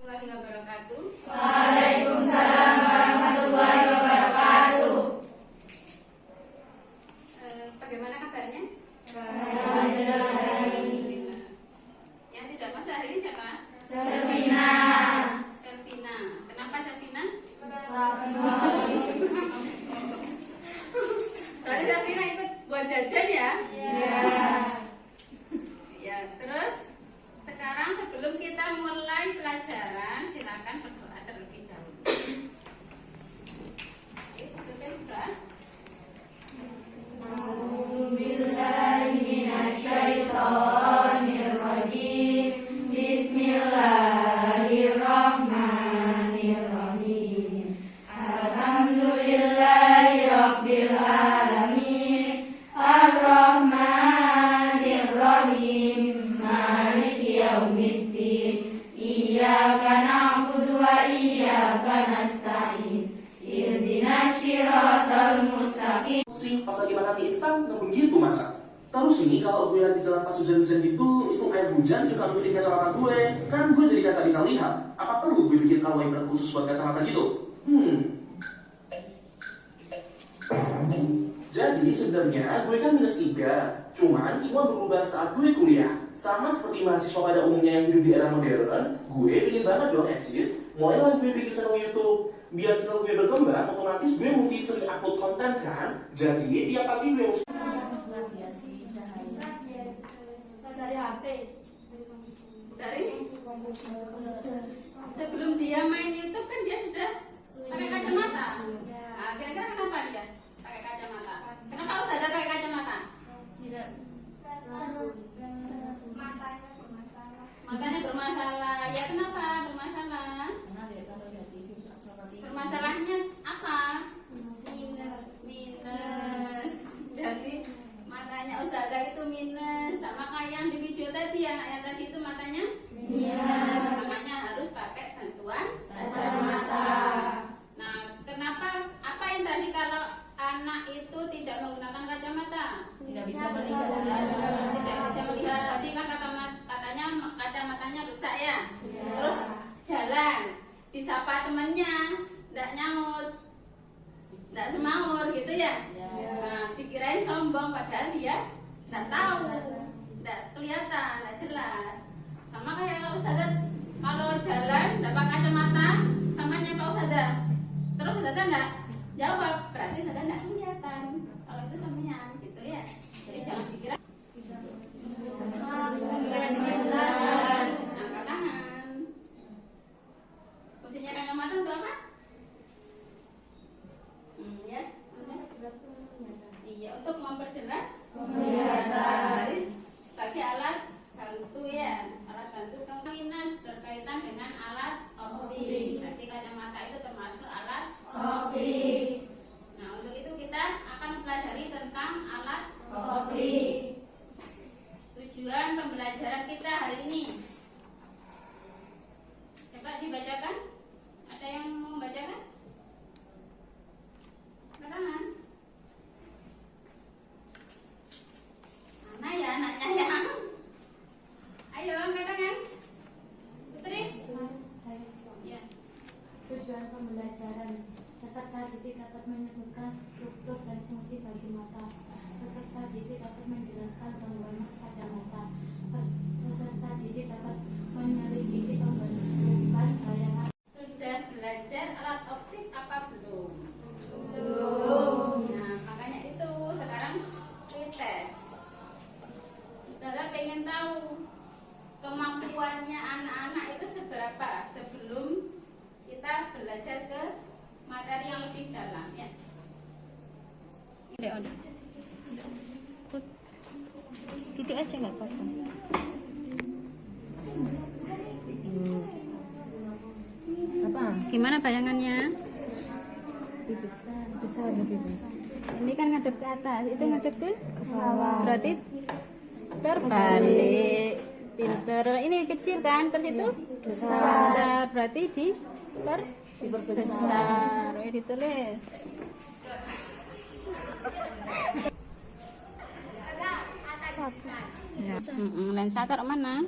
warahmatullahi wabarakatuh. Waalaikumsalam warahmatullahi wabarakatuh. Bagaimana kabarnya? Alhamdulillah. Yang tidak masuk hari ini siapa? Selvina. Selvina. Kenapa Selvina? Berarti Selvina ikut buat jajan ya? Ya. Ya, terus sekarang sebelum kita mulai pelajaran, silakan berdoa terlebih dahulu. Oke, berdoa. A'udzubillahiminasyaitonirrajim. Bismillahirrahmanirrahim. Alhamdulillahirabbil alamin. Ar-Rahmanirrahim. Maliki yaumiddin. Iyyaka na'budu wa iyyaka nasta'in. Ihdinas siratal mustaqim. Pas lagi makan mie instan, namun gitu masa. Terus ini kalau gue lagi jalan pas hujan-hujan gitu, itu air hujan suka nutup kacamata gue. Kan gue jadi kagak bisa lihat. Apa perlu gue bikin kalender khusus buat kacamata gitu? Jadi sebenarnya gue kan -3. Cuman semua berubah saat gue kuliah. Sama seperti mahasiswa pada umumnya yang hidup di era modern, gue ingin banget dong eksis. Mulailah gue bikin channel YouTube. Biar channel gue berkembang, otomatis gue mesti sering upload konten kan. Jadi tiap pagi gue Dari HP. Dari sebelum dia main YouTube kan dia sudah pakai kacamata. Nah, kira-kira kenapa dia pakai kacamata? Kenapa harus ada pakai kacamata? Tidak. Matanya bermasalah. Ya kenapa bermasalah? Permasalahannya apa? Minus. Jadi matanya Ustazah itu minus. Sama kayak yang di video tadi, yang tadi itu matanya minus. Makanya harus pakai bantuan kacamata. Nah, kenapa? Apa yang tadi kalau anak itu tidak menggunakan kacamata? Tidak bisa melihat. Tidak bisa melihat. Tadi kan katanya kacamatanya rusak ya. Terus jalan, disapa temannya, tidak nyaut, tidak semaur gitu ya. Nah, dikirain sombong padahal dia tidak tahu, tidak kelihatan, tidak jelas. Sama kayak kalau Ustazah kalau jalan tidak pakai kacamata, samanya Pak Ustazah. Terus Ustazah tidak jawab, berarti Ustazah tidak kelihatan. Kalau itu samanya gitu ya. Jadi jangan dikira. Angkat tangan. Fungsinya kacamata untuk apa? Ya. Iya, untuk memperjelas penglihatan. Jadi sebagai alat bantu ya, alat bantu minus berkaitan dengan alat optik. Berarti kacamata itu termasuk alat optik. Nah, untuk itu kita akan mempelajari tentang alat optik. Tujuan pembelajaran kita hari ini. Coba dibacakan. Ada yang mau membacakan? Tangan. Mana ya anaknya ya? Ayo angkat tangan. Putri. Ya. Tujuan pembelajaran. Peserta didik dapat menyebutkan struktur dan fungsi bagi mata. Peserta didik dapat menjelaskan gambaran pada mata. Peserta didik dapat menyelidiki pembentukan bayangan. Sudah belajar alat optik apa belum? Belum. Nah, makanya itu sekarang tes. Ustazah pengen tahu kemampuannya anak-anak itu seberapa sebelum kita belajar ke materi yang lebih dalam ya. Duduk aja nggak apa-apa. Apa? Gimana bayangannya? Besar lebih besar. Ini kan ngadep ke atas, itu ngadep ke Bawah. berarti terbalik. Pinter. Ini kecil kan, terus itu besar. Berarti diperbesar. Ditulis. Ya. Lensa taruh mana?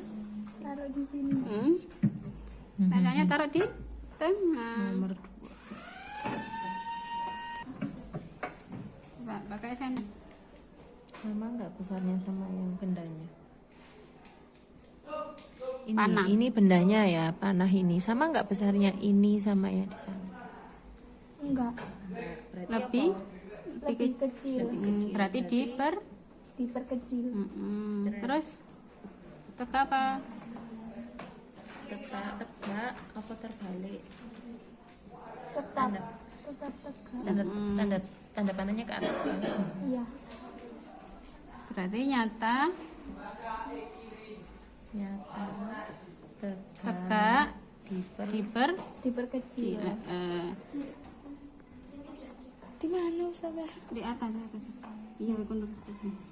Taruh di sini. Lensanya taruh di tengah. Nomor 2. Coba pakai sana. Sama nggak besarnya sama yang bendanya? Panah. Ini bendanya ya, panah ini sama nggak besarnya ini sama yang di sana? Enggak. Berarti Lebih apa? Lebih kecil. berarti Diperkecil. Terus tegak apa? Tegak apa terbalik? Tetap. Tanda. Tetap tegak. Tanda panahnya ke atas. Iya. Berarti nyata, Nyata. tegak, Diper. Diperkecil. Di mana Ustazah? di atas. Iya, kundur.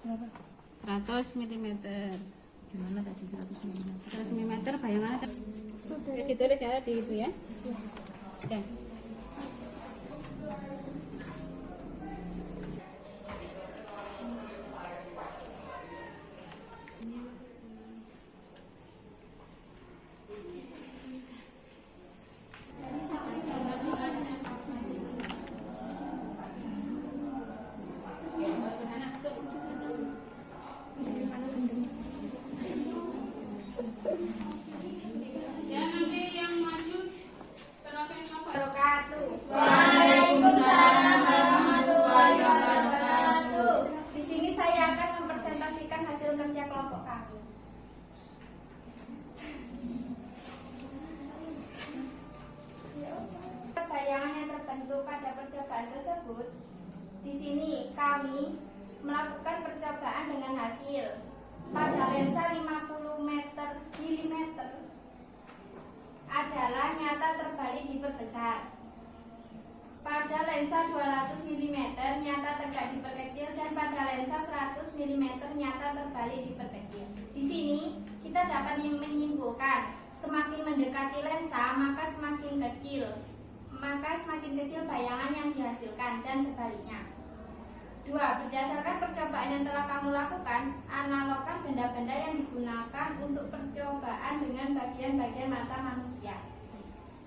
Berapa? 100 mm. Gimana tadi 100 mm? 100 mm bayangannya. Sudah. Di situ ya, di itu ya. Ya. Ya, nanti yang maju terapin apa? Waalaikumsalam warahmatullahi wabarakatuh. Di sini saya akan mempresentasikan hasil kerja kelompok kami. Bayangan yang terbentuk pada percobaan tersebut, di sini kami melakukan percobaan dengan hasil pada lensa 50 mm adalah nyata terbalik diperbesar. Pada lensa 200 mm nyata tegak diperkecil dan pada lensa 100 mm nyata terbalik diperkecil. Di sini kita dapat menyimpulkan semakin mendekati lensa maka semakin kecil bayangan yang dihasilkan dan sebaliknya. 2. Berdasarkan percobaan yang telah kamu lakukan, analogkan benda-benda yang digunakan untuk percobaan dengan bagian-bagian mata manusia.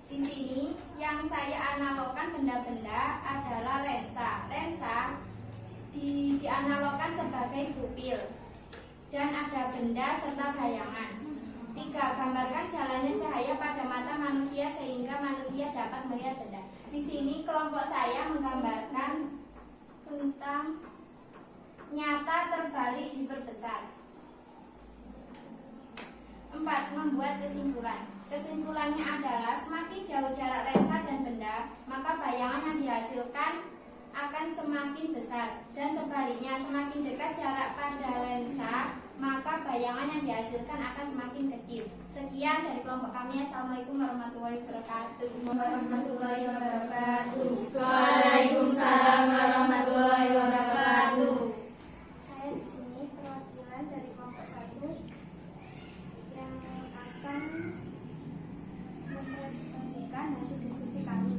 Di sini yang saya analogkan benda-benda adalah lensa. Lensa dianalogkan sebagai pupil dan ada benda serta bayangan. 3. Gambarkan jalannya cahaya pada mata manusia sehingga manusia dapat melihat benda. Di sini kelompok saya menggambarkan tentang nyata terbalik diperbesar. 4. Membuat kesimpulan. Kesimpulannya adalah semakin jauh jarak lensa dan benda, maka bayangan yang dihasilkan akan semakin besar, dan sebaliknya semakin dekat jarak pada lensa, maka bayangan yang dihasilkan akan semakin kecil. Sekian dari kelompok kami. Assalamualaikum warahmatullahi wabarakatuh. Warahmatullahi wabarakatuh. Waalaikumsalam warahmatullahi wabarakatuh. Saya di sini perwakilan dari kelompok 1 yang akan mempresentasikan hasil diskusi kami.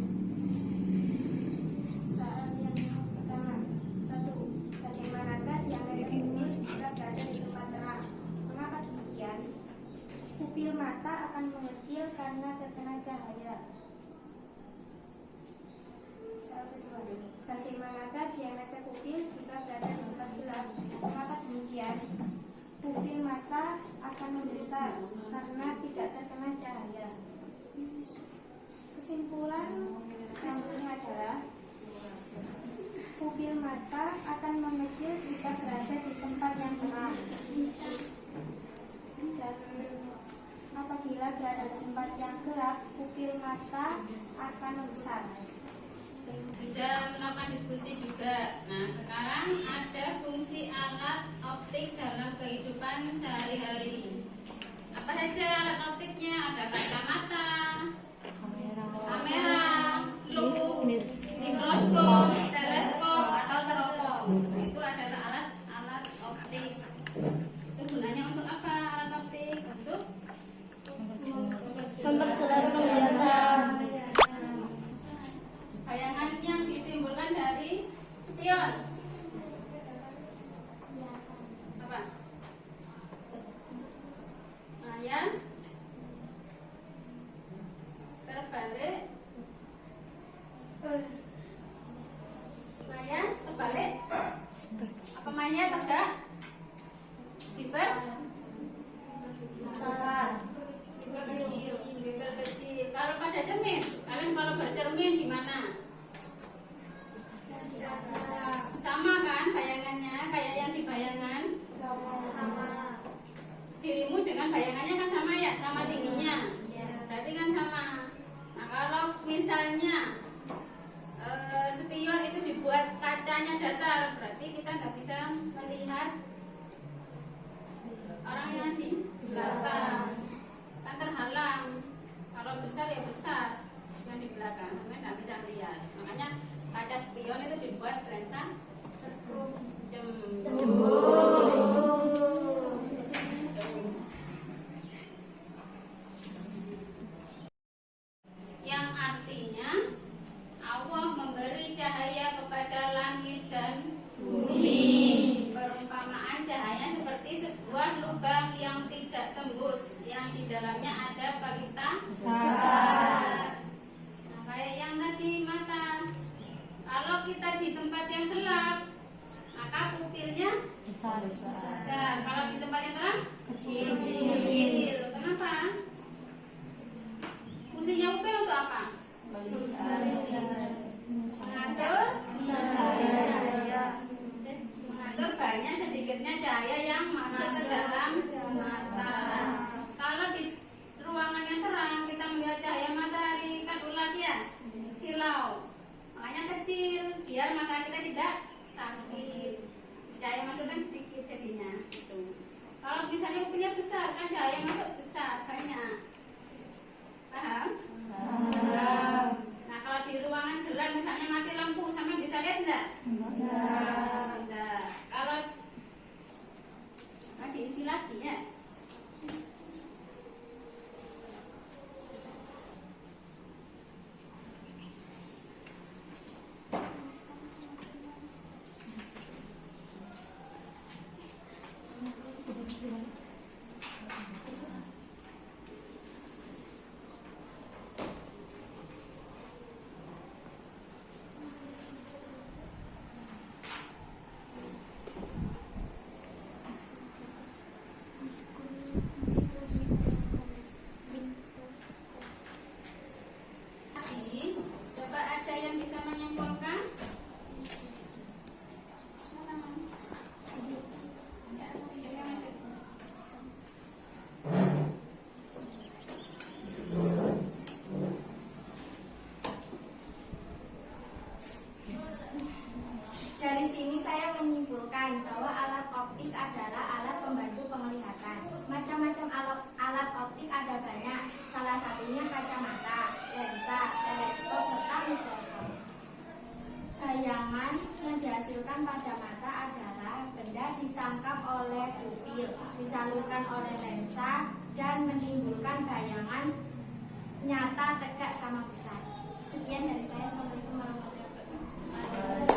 Soal yang pertama, 1. Bagaimanakah diameter lurus jika berada di tempat terang? Mengapa demikian? Pupil mata akan mengecil karena terkena cahaya. Soal kedua, bagaimanakah diameter pupil jika berada di tempat gelap? Mengapa demikian? Pupil mata akan membesar karena tidak terkena cahaya. Kesimpulan kami adalah pupil mata akan mengecil jika berada di tempat yang terang, dan apabila berada di tempat yang gelap, pupil mata akan membesar. Bisa melakukan diskusi juga. Nah, sekarang ada fungsi alat optik dalam kehidupan sehari-hari. Apa saja alat optiknya? Ada kacamata, kamera, loop, mikroskop, teleskop atau teropong. Itu adalah alat optik. Itu gunanya untuk apa alat optik? Untuk Memperjelas penglihatan. bayangan yang ditimbulkan dari spion. Apa? Nah, yang terbalik. Maya terbalik. Apa Maya tegak? Diper kecil. Kalau pada cermin, kalian kalau bercermin gimana? Sama kan bayangannya, kayak yang di bayangan? Sama. Dirimu dengan bayangannya kan sama ya, sama tingginya. Berarti kan sama. Nah kalau misalnya spion itu dibuat kacanya datar, berarti kita nggak bisa melihat orang yang di belakang, kan terhalang. Kalau besar ya besar, yang di belakang, namanya nggak bisa lihat. Makanya kaca spion itu dibuat lensa yang artinya Allah memberi cahaya kepada langit dan bumi. Perumpamaan cahaya seperti sebuah lubang yang tidak tembus, yang di dalamnya ada pelita besar. Nah, kayak yang tadi mata. Kalau kita di tempat yang gelap, maka pupilnya besar. Kalau di tempat yang terang, kecil. Kenapa? Fungsinya pupil untuk apa? Mengatur banyak sedikitnya cahaya yang masuk ke dalam mata. Kalau di ruangan yang terang kita melihat cahaya matahari, kan ulat ya, silau. Makanya kecil biar mata kita tidak sakit. Cahaya masuk kan sedikit jadinya. Gitu. Kalau misalnya punya besar kan cahaya masuk besar banyak. Paham? Nah kalau di ruangan gelap misalnya mati lampu, sama bisa lihat enggak? Enggak. Kalau diisi lagi ya. Coba ada yang bisa menyimpulkan? Dari sini saya menyimpulkan bahwa alat optik adalah alat pembantu penglihatan. Macam-macam alat optik ada banyak, salah satunya kacamata, lensa, teleskop, serta mikroskop. Bayangan yang dihasilkan pada mata adalah benda ditangkap oleh pupil, disalurkan oleh lensa, dan menimbulkan bayangan nyata, tegak, sama besar. Sekian dari saya, assalamualaikum warahmatullahi wabarakatuh.